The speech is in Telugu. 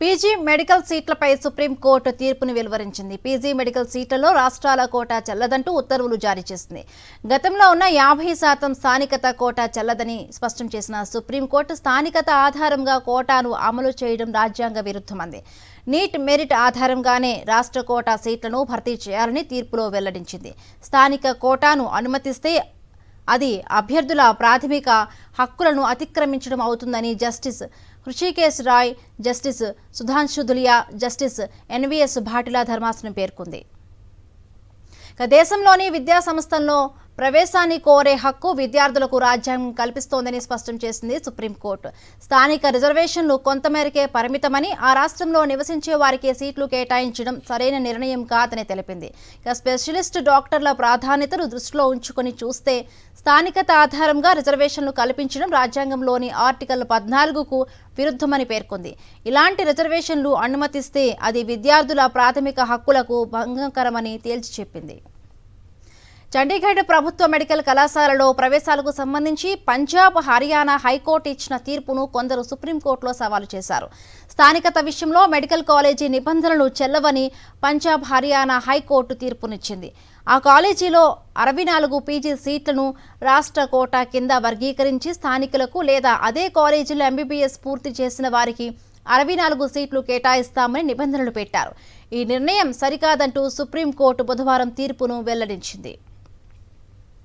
పీజీ మెడికల్ సీట్లపై సుప్రీంకోర్టు తీర్పును వెలువరించింది. పీజీ మెడికల్ సీట్లలో రాష్ట్రాల కోటా చెల్లదంటూ ఉత్తర్వులు జారీ చేసింది. గతంలో ఉన్న 50% స్థానికత కోటా చెల్లదని స్పష్టం చేసిన సుప్రీంకోర్టు స్థానికత ఆధారంగా కోటాను అమలు చేయడం రాజ్యాంగ విరుద్ధమంది. నీట్ మెరిట్ ఆధారంగానే రాష్ట్ర కోటా సీట్లను భర్తీ చేయాలని తీర్పులో వెల్లడించింది. స్థానిక కోటాను అనుమతిస్తే అది అభ్యర్థుల ప్రాథమిక హక్కులను అతిక్రమించడం అవుతుందని justice Hrishikesh Roy, justice Sudhanshu Dhulia, justice NVS భాటిలా ధర్మాసనం పేర్కొంది. దేశంలోని విద్యా సంస్థల్లో ప్రవేశాన్ని కోరే హక్కు విద్యార్థులకు రాజ్యాంగం కల్పిస్తోందని స్పష్టం చేసింది సుప్రీంకోర్టు. స్థానిక రిజర్వేషన్లు కొంతమేరకే పరిమితమని, ఆ రాష్ట్రంలో నివసించే వారికి సీట్లు కేటాయించడం సరైన నిర్ణయం కాదని తెలిపింది. స్పెషలిస్ట్ డాక్టర్ల ప్రాధాన్యతను దృష్టిలో ఉంచుకొని చూస్తే స్థానికత ఆధారంగా రిజర్వేషన్లు కల్పించడం రాజ్యాంగంలోని ఆర్టికల్ 14కు విరుద్ధమని పేర్కొంది. ఇలాంటి రిజర్వేషన్లు అనుమతిస్తే అది విద్యార్థుల ప్రాథమిక హక్కులకు భంగకరమని తేల్చి చెప్పింది. చండీగఢ్ ప్రభుత్వ మెడికల్ కళాశాలలో ప్రవేశాలకు సంబంధించి పంజాబ్, హర్యానా హైకోర్టు ఇచ్చిన తీర్పును కొందరు సుప్రీంకోర్టులో సవాలు చేశారు. స్థానికత విషయంలో మెడికల్ కాలేజీ నిబంధనలు చెల్లవని పంజాబ్, హర్యానా హైకోర్టు తీర్పునిచ్చింది. ఆ కాలేజీలో 64 పీజీ సీట్లను రాష్ట్ర కోటా కింద వర్గీకరించి స్థానికులకు లేదా అదే కాలేజీలో ఎంబీబీఎస్ పూర్తి చేసిన వారికి 64 సీట్లు కేటాయిస్తామని నిబంధనలు పెట్టారు. ఈ నిర్ణయం సరికాదంటూ సుప్రీంకోర్టు బుధవారం తీర్పును వెల్లడించింది.